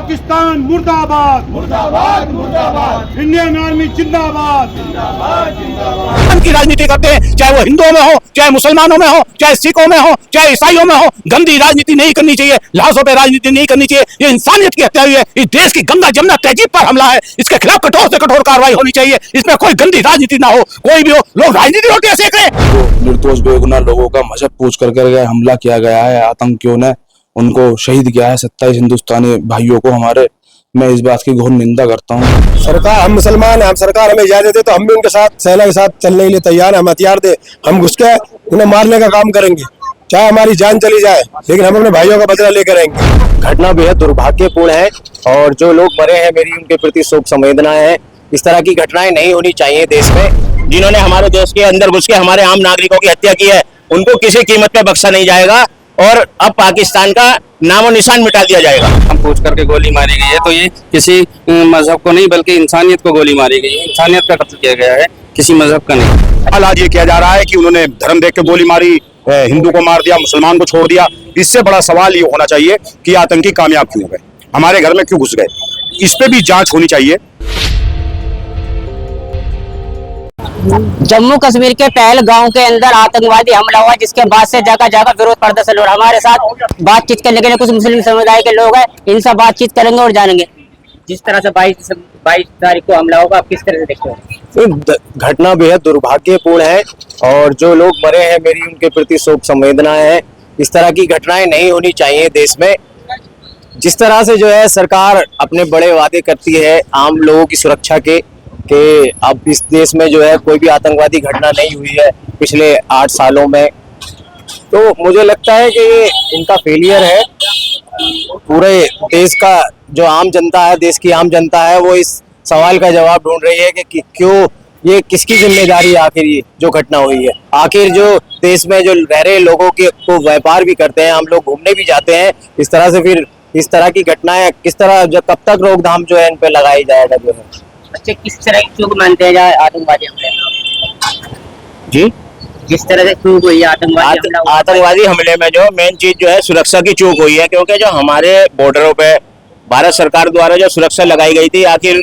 पाकिस्तान मुर्दाबाद मुर्दाबाद मुर्दाबाद। इंडियन आर्मी जिंदाबाद जिंदाबाद जिंदाबाद। की राजनीति करते हैं, चाहे वो हिंदुओं में हो, चाहे मुसलमानों में हो, चाहे सिखों में हो, चाहे ईसाइयों में हो। गंदी राजनीति नहीं करनी चाहिए, लाशों पे राजनीति नहीं करनी चाहिए। ये इंसानियत की हत्या हुई है, इस देश की गंगा जमुना तहजीब पर हमला है। इसके खिलाफ कठोर से कठोर कार्रवाई होनी चाहिए। इसमें कोई गंदी राजनीति ना हो, कोई भी हो, लोग राजनीति रोटियां सेक रहे हैं। निर्दोष बेगुनाह लोगों का मजहब पूछ कर हमला किया गया है। आतंकियों ने उनको शहीद किया है। 27 हिंदुस्तानी भाइयों को हमारे, मैं इस बात की घोर निंदा करता हूँ। सरकार, हम मुसलमान हैं, हम सरकार हमें इजाजत दे तो हम भी उनके साथ, सेना के साथ चलने के लिए तैयार हैं। हम हथियार दे, हम घुस के उन्हें मारने का काम करेंगे, चाहे हमारी जान चली जाए, लेकिन हम अपने भाइयों का बदला लेकर आएंगे। घटना बेहद दुर्भाग्यपूर्ण है और जो लोग मरे हैं, मेरी उनके प्रति शोक संवेदनाएं हैं। इस तरह की घटनाएं नहीं होनी चाहिए देश में। जिन्होंने हमारे देश के अंदर घुस के हमारे आम नागरिकों की हत्या की है, उनको किसी कीमत पे बख्शा नहीं जाएगा और अब पाकिस्तान का नामो निशान मिटा दिया जाएगा। हम पूछ करके गोली मारी गई है, तो ये किसी मजहब को नहीं बल्कि इंसानियत को गोली मारी गई है। इंसानियत का कत्ल किया गया है, किसी मजहब का नहीं। आज ये किया जा रहा है कि उन्होंने धर्म देख के गोली मारी, हिंदू को मार दिया, मुसलमान को छोड़ दिया। इससे बड़ा सवाल ये होना चाहिए कि आतंकी कामयाब क्यों हो गए, हमारे घर में क्यों घुस गए। इस पे भी जांच होनी चाहिए। जम्मू कश्मीर के पहलगांव के अंदर आतंकवादी हमला हुआ, जिसके बाद से जगह जगह विरोध प्रदर्शन हो रहा है। हमारे साथ बातचीत करने के लिए कुछ मुस्लिम समुदाय के लोग हैं, इनसे बातचीत करेंगे और जानेंगे। जिस तरह से 22 तारीख को हमला होगा, आप किस तरह से देखते हो? घटना बेहद दुर्भाग्यपूर्ण है और जो लोग मरे हैं, मेरी उनके प्रति शोक संवेदनाएं हैं। इस तरह की घटनाएं नहीं होनी चाहिए देश में। जिस तरह से जो है सरकार अपने बड़े वादे करती है आम लोगों की सुरक्षा के, अब इस देश में जो है कोई भी आतंकवादी घटना नहीं हुई है पिछले 8 सालों में, तो मुझे लगता है कि ये इनका फेलियर है। पूरे देश का जो आम जनता है, देश की आम जनता है, वो इस सवाल का जवाब ढूंढ रही है कि क्यों, ये किसकी जिम्मेदारी है आखिर ये जो घटना हुई है। आखिर जो देश में जो रह रहे लोगों के को व्यापार भी करते हैं, हम लोग घूमने भी जाते हैं, इस तरह से फिर इस तरह की घटनाएं किस तरह, जो कब तक रोकथाम जो है इन पे लगाई जाएगा जो है। बच्चे किस तरह की चूक मानते हैं आतंकवादी हमले जी? जिस तरह से चूक हुई आतंकवादी हमले में जो मेन चीज जो है सुरक्षा की चूक हुई है, क्योंकि जो हमारे बॉर्डरों पे भारत सरकार द्वारा जो सुरक्षा लगाई गई थी, आखिर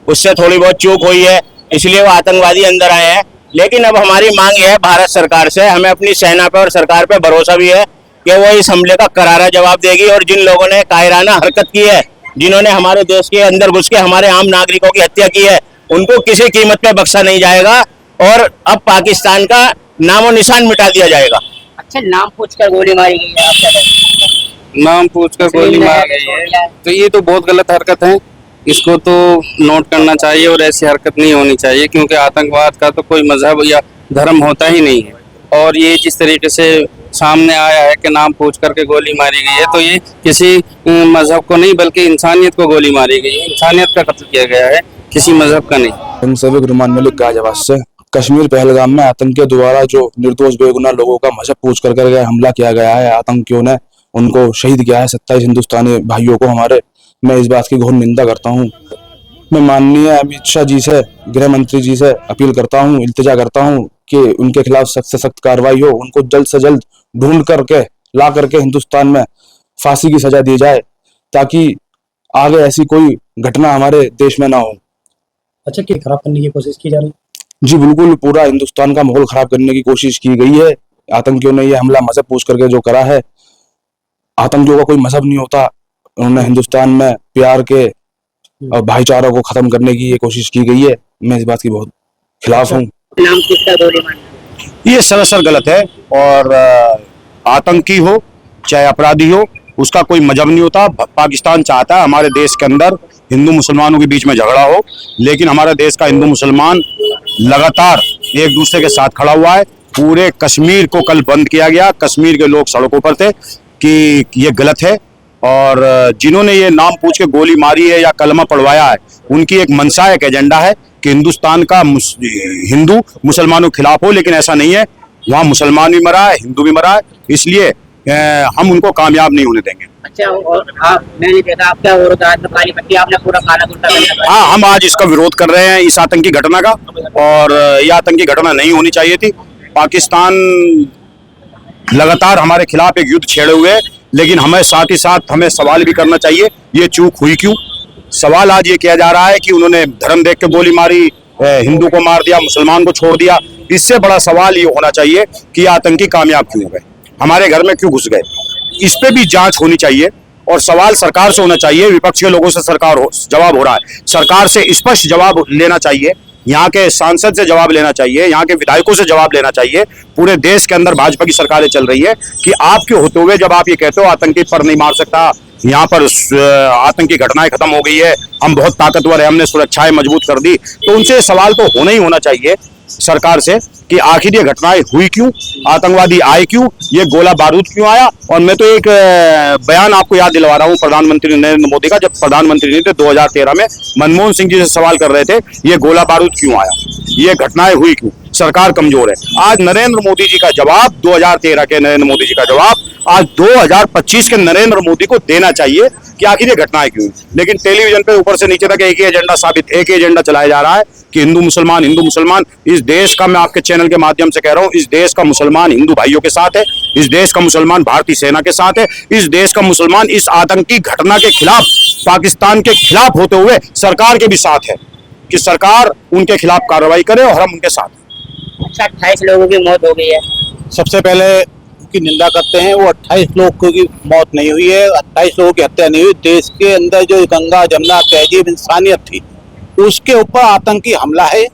उससे थोड़ी बहुत चूक हुई है, इसलिए वो आतंकवादी अंदर आए हैं। लेकिन अब हमारी मांग है भारत सरकार से, हमें अपनी सेना पे और सरकार पे भरोसा भी है कि वो इस हमले का करारा जवाब देगी और जिन लोगों ने कायराना हरकत की है, जिन्होंने हमारे देश के अंदर घुस के हमारे आम नागरिकों की हत्या की है, उनको किसी कीमत पे बख्शा नहीं जाएगा और अब पाकिस्तान का नामो निशान मिटा दिया जाएगा। अच्छा, नाम पूछकर गोली मारी गई है, नाम पूछकर गोली मारी गई है, तो ये तो बहुत गलत हरकत है। इसको तो नोट करना चाहिए और ऐसी हरकत नहीं होनी चाहिए, क्योंकि आतंकवाद का तो कोई मजहब या धर्म होता ही नहीं है। और ये जिस तरीके से सामने आया है कि नाम पूछ करके गोली मारी गई है, तो ये किसी मजहब को नहीं बल्कि इंसानियत को गोली मारी गई है। इंसानियत का कत्ल किया गया है, किसी मजहब का नहीं। हम सभी रुमान मलिक गाजियाबाद से। कश्मीर पहलगाम में आतंकियों द्वारा जो निर्दोष बेगुनाह लोगों का मजहब पूछ कर हमला किया गया है, आतंकियों ने उनको शहीद किया है। 27 हिंदुस्तानी भाइयों को हमारे, मैं इस बात की घोर निंदा करता हूँ। मैं माननीय अमित शाह जी से, गृह मंत्री जी से अपील करता हूँ, इल्तिजा करता हूँ कि उनके खिलाफ सख्त से सख्त कार्रवाई हो, उनको जल्द से जल्द ढूंढ करके ला करके हिंदुस्तान में फांसी की सजा दी जाए, ताकि आगे ऐसी कोई घटना हमारे देश में ना हो। अच्छा, क्या खराब करने की कोशिश की जा रही है? जी बिल्कुल, पूरा हिंदुस्तान का माहौल खराब करने की कोशिश की गई है। आतंकियों ने ये हमला मजहब पूछ करके जो करा है, आतंकियों का कोई मजहब नहीं होता। उन्होंने हिंदुस्तान में प्यार के और भाईचारा को खत्म करने की ये कोशिश की गई है। मैं इस बात की बहुत खिलाफ हूँ। नाम किसका गोली मारना, ये सरासर गलत है और आतंकी हो चाहे अपराधी हो, उसका कोई मजहब नहीं होता। पाकिस्तान चाहता है हमारे देश के अंदर हिंदू मुसलमानों के बीच में झगड़ा हो, लेकिन हमारे देश का हिंदू मुसलमान लगातार एक दूसरे के साथ खड़ा हुआ है। पूरे कश्मीर को कल बंद किया गया, कश्मीर के लोग सड़कों पर थे कि ये गलत है। और जिन्होंने ये नाम पूछ के गोली मारी है या कलमा पढ़वाया है, उनकी एक मंशा, एक एजेंडा है कि हिंदुस्तान का हिंदू मुसलमानों के खिलाफ हो, लेकिन ऐसा नहीं है। वहाँ मुसलमान भी मरा है, हिंदू भी मरा है, इसलिए हम उनको कामयाब नहीं होने देंगे। अच्छा, और मैंने देखा आपका विरोध काली पट्टी आपने पूरा काला कुर्ता पहना। हाँ, हम आज इसका विरोध कर रहे हैं, इस आतंकी घटना का, और यह आतंकी घटना नहीं होनी चाहिए थी। पाकिस्तान लगातार हमारे खिलाफ एक युद्ध छेड़े हुए, लेकिन हमें साथ ही साथ हमें सवाल भी करना चाहिए ये चूक हुई क्यों। सवाल आज ये किया जा रहा है कि उन्होंने धर्म देख के गोली मारी, हिंदू को मार दिया, मुसलमान को छोड़ दिया। इससे बड़ा सवाल ये होना चाहिए कि आतंकी कामयाब क्यों हो गए, हमारे घर में क्यों घुस गए। इस पे भी जांच होनी चाहिए और सवाल सरकार से होना चाहिए। विपक्ष के लोगों से जवाब हो रहा है, सरकार से स्पष्ट जवाब लेना चाहिए, यहाँ के सांसद से जवाब लेना चाहिए, यहाँ के विधायकों से जवाब लेना चाहिए। पूरे देश के अंदर भाजपा की सरकारें चल रही है कि आप क्यों होते हुए जब आप ये कहते हो आतंकी पर नहीं मार सकता, यहाँ पर आतंकी घटनाएं खत्म हो गई है, हम बहुत ताकतवर है, हमने सुरक्षाएं मजबूत कर दी। तो उनसे सवाल तो होना ही होना चाहिए सरकार से कि आखिर ये घटनाएं हुई क्यों, आतंकवादी आए क्यों, ये गोला बारूद क्यों आया। और मैं तो एक बयान आपको याद दिलवा रहा हूं प्रधानमंत्री नरेंद्र मोदी का, जब प्रधानमंत्री नहीं थे 2013 में मनमोहन सिंह जी से सवाल कर रहे थे ये गोला बारूद क्यों आया, ये घटनाएं हुई क्यों, सरकार कमजोर है। आज नरेंद्र मोदी जी का जवाब, 2013 के नरेंद्र मोदी जी का जवाब आज 2025 के नरेंद्र मोदी को देना चाहिए कि आखिर ये घटनाएं क्यों। लेकिन टेलीविजन पे ऊपर से नीचे तक एक ही एजेंडा चलाया जा रहा है कि हिंदू मुसलमान। इस देश का, मैं आपके चैनल के माध्यम से कह रहा हूं, इस देश का मुसलमान हिंदू भाइयों के साथ है, इस देश का मुसलमान भारतीय सेना के साथ है, इस देश का मुसलमान इस आतंकी घटना के खिलाफ, पाकिस्तान के खिलाफ होते हुए सरकार के भी साथ है कि सरकार उनके खिलाफ कार्रवाई करे और हम उनके साथ हैं। अच्छा, 28 लोगों की मौत हो गई है। सबसे पहले की निंदा करते हैं, वो 28 लोगों की मौत नहीं हुई है, 28 लोगों की हत्या नहीं हुई। देश के अंदर जो गंगा जमुना तहजीब इंसानियत थी उसके ऊपर आतंकी हमला है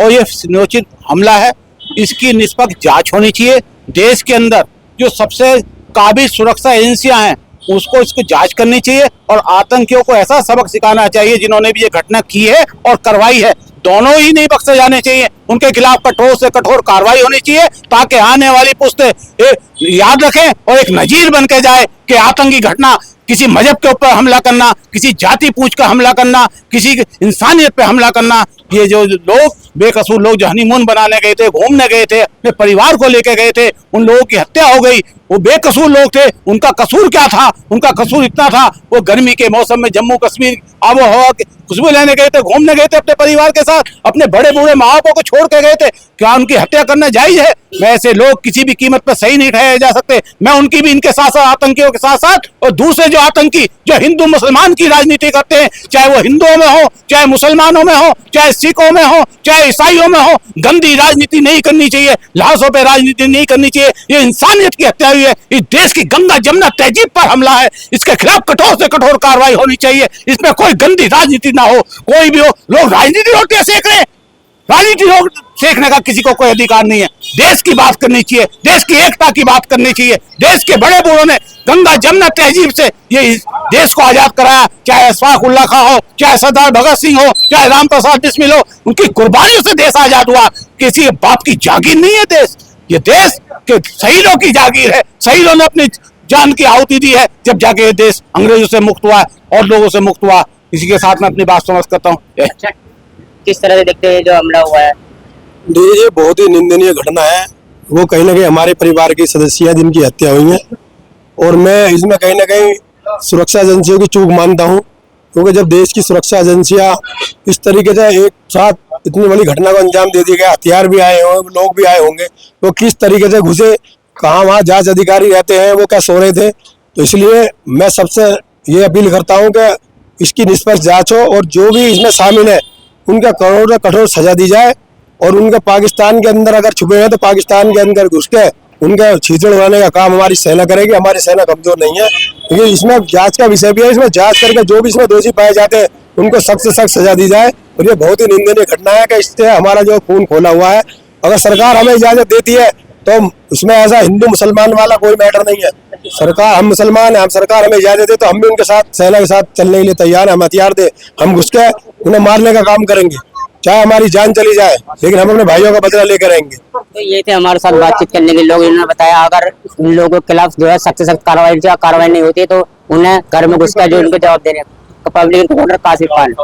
और ये सुनियोजित हमला है। इसकी निष्पक्ष जांच होनी चाहिए। देश के अंदर जो सबसे काबिल सुरक्षा एजेंसियां हैं उसको इसको जांच करनी चाहिए और आतंकियों को ऐसा सबक सिखाना चाहिए जिन्होंने भी ये घटना की है और करवाई है, दोनों ही नहीं बख्शे जाने चाहिए। उनके खिलाफ कठोर से कठोर कार्रवाई होनी चाहिए ताकि आने वाली पुश्तें याद रखें और एक नजीर बन के जाए कि आतंकी घटना, किसी मजहब के ऊपर हमला करना, किसी जाति पूछ कर हमला करना, किसी इंसानियत पे हमला करना, ये जो लोग बेकसूर लोग जो हनीमून बनाने गए थे, घूमने गए थे, अपने परिवार को लेके गए थे, उन लोगों की हत्या हो गई। वो बेकसूर लोग थे, उनका कसूर क्या था? उनका कसूर इतना था वो गर्मी के मौसम में जम्मू कश्मीर आबो हवा की खुशबू लेने गए थे, घूमने गए थे अपने परिवार के साथ, अपने बड़े बूढ़े माँ बापों को छोड़ के गए थे। क्या उनकी हत्या करना जायज है? मैं ऐसे लोग किसी भी कीमत पर सही नहीं ठहराए जा सकते। मैं उनकी भी, इनके साथ साथ आतंकियों के साथ साथ और दूसरे जो आतंकी जो हिंदू मुसलमान की राजनीति करते हैं, चाहे वो हिंदुओं में हो, चाहे मुसलमानों में हो, चाहे सिखों में हो, चाहे ईसाइयों में हो, गंदी राजनीति नहीं करनी चाहिए, लाशों पे राजनीति नहीं करनी चाहिए। ये इंसानियत की हत्या हुई है, इस देश की गंगा जमुना तहजीब पर हमला है, इसके खिलाफ कठोर से कठोर कार्रवाई होनी चाहिए। इसमें कोई गंदी राजनीति ना हो, कोई भी हो। लोग राजनीति रोटियां सेक रहे हैं, राजनीति लोग सीखने का किसी को कोई अधिकार नहीं है। देश की बात करनी चाहिए, देश की एकता की बात करनी चाहिए। देश के बड़े बूढ़ों ने गंगा जमुना तहजीब से ये देश को आजाद कराया, चाहे अशफाक उल्लाह खां हो, चाहे सरदार भगत सिंह हो, चाहे राम प्रसाद बिस्मिल हो, उनकी कुर्बानियों से देश आजाद हुआ। किसी बाप की जागीर नहीं है देश, ये देश के शहीदों की जागीर है। शहीदों ने अपनी जान की आहुति दी है, जब जाके ये देश अंग्रेजों से मुक्त हुआ और लोगों से मुक्त हुआ। इसी के साथ मैं अपनी बात समाप्त करता हूँ। अच्छा, किस तरह से देखते हैं जो हमला हुआ है? ये बहुत ही निंदनीय घटना है। वो कहीं ना कहीं हमारे परिवार के सदस्य हैं जिनकी हत्या हुई है और मैं इसमें कहीं ना कहीं सुरक्षा एजेंसियों की चूक मानता हूँ, क्योंकि जब देश की सुरक्षा एजेंसियां इस तरीके से एक साथ इतनी बड़ी घटना को अंजाम दे दिया गया, हथियार भी आए होंगे, लोग भी आए होंगे, तो किस तरीके से घुसे, कहाँ वहाँ जांच अधिकारी रहते हैं, वो क्या सो रहे थे। तो इसलिए मैं सबसे ये अपील करता हूँ कि इसकी निष्पक्ष जांच हो और जो भी इसमें शामिल है उनका कठोर से कठोर सजा दी जाए और उनका पाकिस्तान के अंदर अगर छुपे हैं तो पाकिस्तान के अंदर घुस के उनका छींचड़ उड़ाने का काम हमारी सेना करेगी। हमारी सेना कमजोर नहीं है, क्योंकि इसमें जांच का विषय भी है। इसमें जांच करके जो भी इसमें दोषी पाए जाते हैं उनको सख्त से सख्त सजा दी जाए। और ये बहुत ही निंदनीय घटना है कि इससे हमारा जो खून खोला हुआ है। अगर सरकार हमें इजाजत देती है तो उसमें ऐसा हिंदू मुसलमान वाला कोई मैटर नहीं है। सरकार, हम मुसलमान हैं, हम सरकार हमें इजाजत दे तो हम भी उनके साथ, सेना के साथ चलने के लिए तैयार हैं। हम हथियार दे, हम घुस के उन्हें मारने का काम करेंगे, चाहे हमारी जान चली जाए, लेकिन हम अपने भाइयों का बदला लेकर आएंगे। तो ये थे हमारे साथ बातचीत करने के लोग। इन्होंने बताया अगर इन लोगों के खिलाफ जो है सख्त से सख्त कार्रवाई नहीं होती तो उन्हें घर में घुस कर जो उनको जवाब देने। Public reporter Kashif Khan.